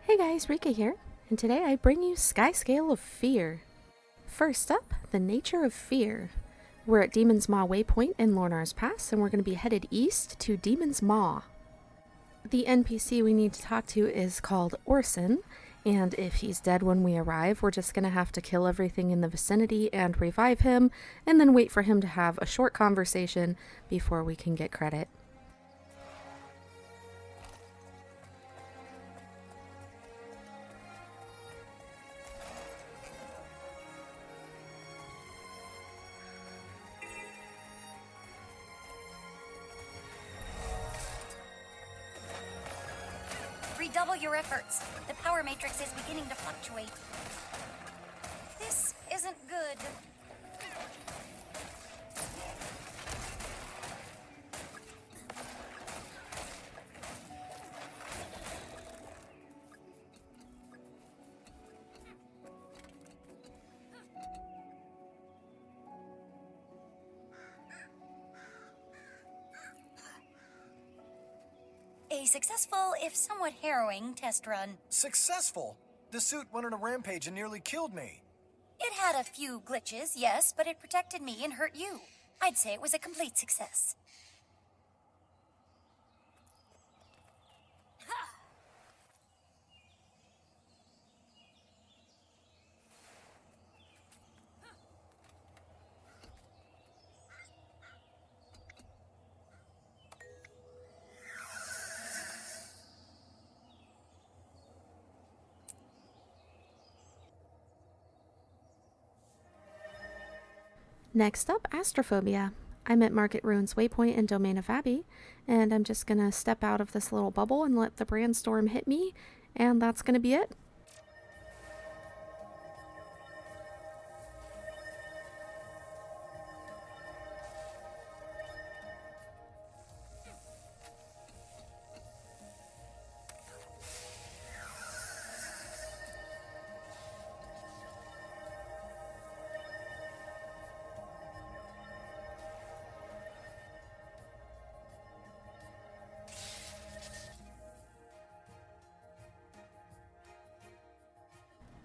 Hey guys, Rika here, and today I bring you Skyscale of Fear. First up, the nature of fear. We're at Demon's Maw Waypoint in Lornar's Pass, and we're going to be headed east to Demon's Maw. The NPC we need to talk to is called Orson, and if he's dead when we arrive, we're just going to have to kill everything in the vicinity and revive him, and then wait for him to have a short conversation before we can get credit. Redouble your efforts. The power matrix is beginning to fluctuate. This isn't good. A successful, if somewhat harrowing, test run. Successful? The suit went on a rampage and nearly killed me. It had a few glitches, yes, but it protected me and hurt you. I'd say it was a complete success. Next up, Astraphobia. I'm at Market Ruins Waypoint in Domain of Abbey, and I'm just gonna step out of this little bubble and let the brandstorm hit me, and that's gonna be it.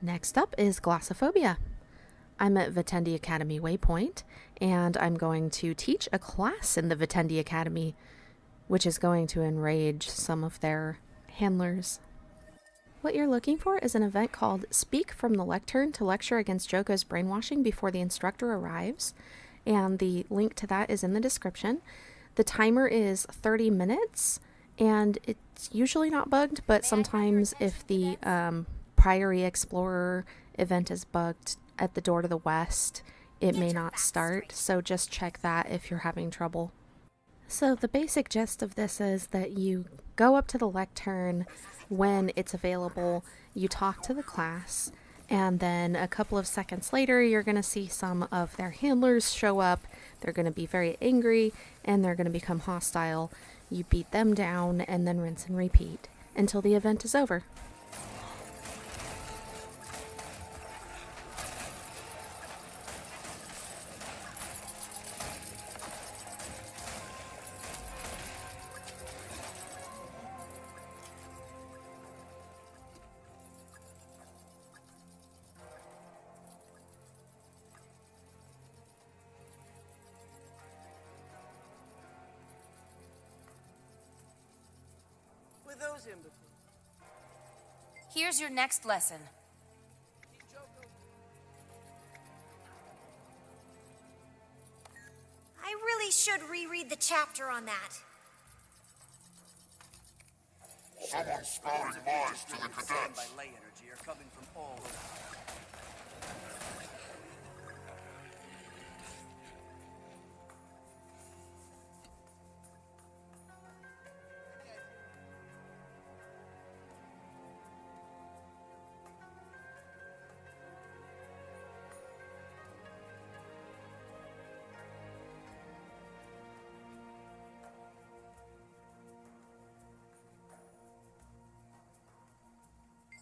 Next up is Glossophobia. I'm at Vitendi Academy Waypoint, and I'm going to teach a class in the Vitendi Academy, which is going to enrage some of their handlers. What you're looking for is an event called Speak from the Lectern to lecture against Joko's brainwashing before the instructor arrives, and the link to that is in the description. The timer is 30 minutes, and it's usually not bugged, but sometimes if the Priory Explorer event is bugged at the door to the west, it may not start, so just check that if you're having trouble. So the basic gist of this is that you go up to the lectern when it's available, you talk to the class, and then a couple of seconds later you're going to see some of their handlers show up. They're going to be very angry and they're going to become hostile. You beat them down and then rinse and repeat until the event is over. Here's your next lesson. I really should reread the chapter on that. Someone spouting lies to the cadets. By ley energy are coming from all over.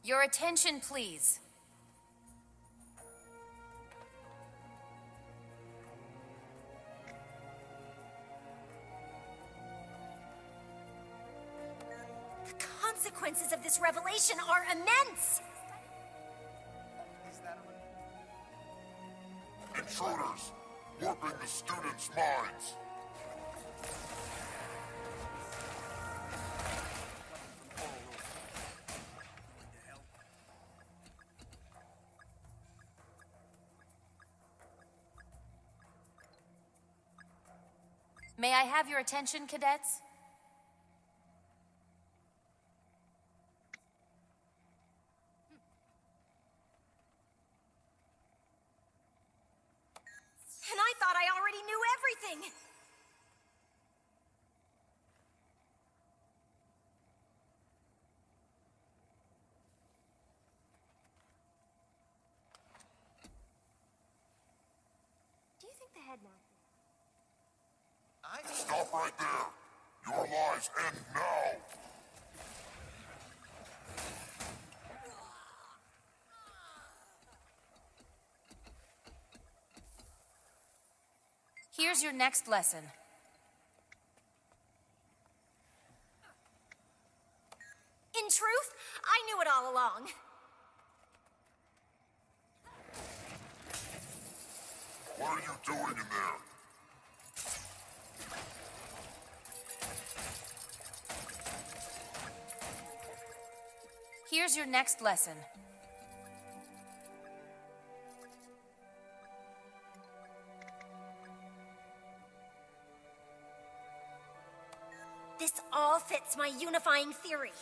Your attention, please. consequences of this revelation are immense! Intruders, warping the students' minds. May I have your attention, cadets? And I thought I already knew everything! Do you think the headmaster... Stop right there. Your lives end now. Here's your next lesson. In truth, I knew it all along. What are you doing in there? Here's your next lesson. This all fits my unifying theory.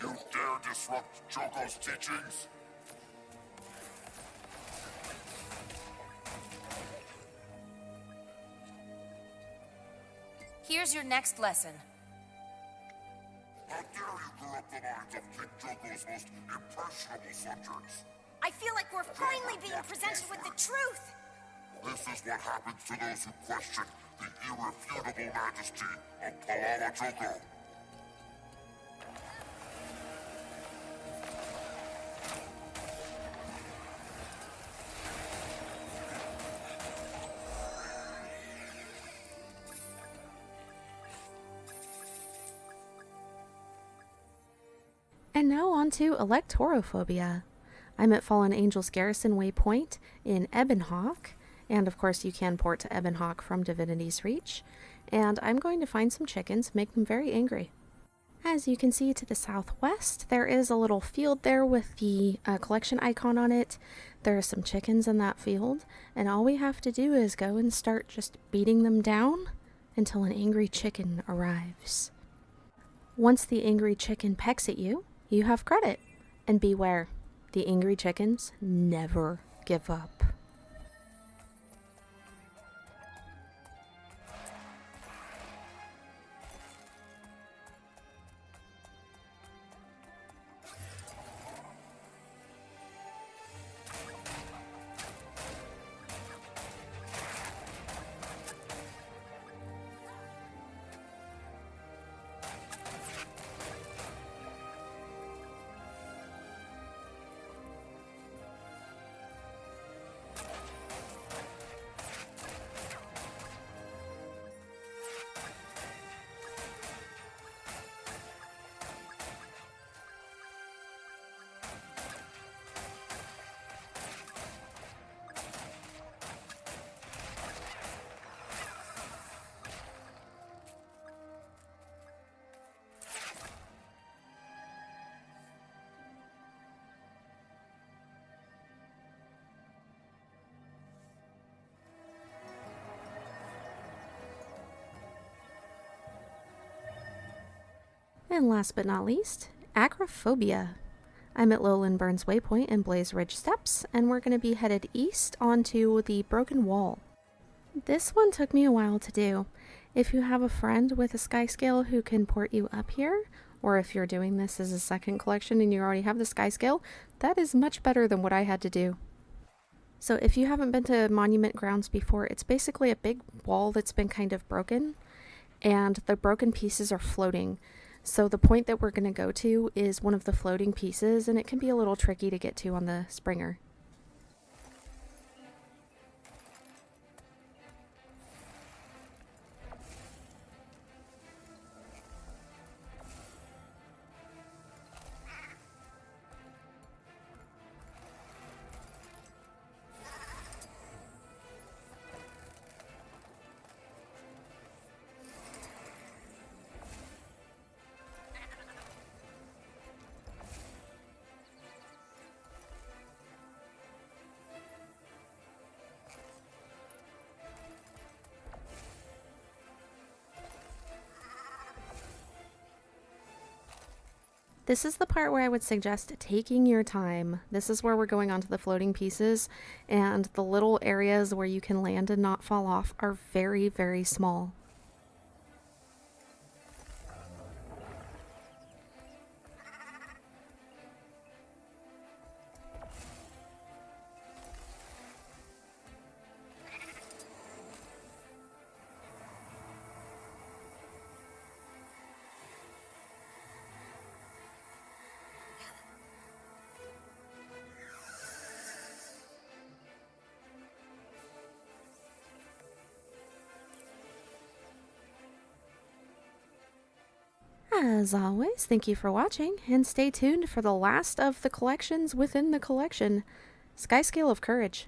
You dare disrupt Joko's teachings? Here's your next lesson. How dare you corrupt the minds of King Joko's most impressionable subjects? I feel like we're finally being presented with the truth. This is what happens to those who question the irrefutable majesty of Palava Joko. And now on to Alektorophobia. I'm at Fallen Angels Garrison Waypoint in Ebonhawk, and of course you can port to Ebonhawk from Divinity's Reach, and I'm going to find some chickens, make them very angry. As you can see to the southwest, there is a little field there with the collection icon on it. There are some chickens in that field, and all we have to do is go and start just beating them down until an angry chicken arrives. Once the angry chicken pecks at you, you have credit. And beware, the angry chickens never give up. And last but not least, Acrophobia. I'm at Lowland Burns Waypoint and Blaze Ridge Steps, and we're going to be headed east onto the Broken Wall. This one took me a while to do. If you have a friend with a Skyscale who can port you up here, or if you're doing this as a second collection and you already have the Skyscale, that is much better than what I had to do. So if you haven't been to Monument Grounds before, it's basically a big wall that's been kind of broken, and the broken pieces are floating. So the point that we're going to go to is one of the floating pieces, and it can be a little tricky to get to on the Springer. This is the part where I would suggest taking your time. This is where we're going onto the floating pieces, and the little areas where you can land and not fall off are very, very small. As always, thank you for watching, and stay tuned for the last of the collections within the collection, Skyscale of Courage.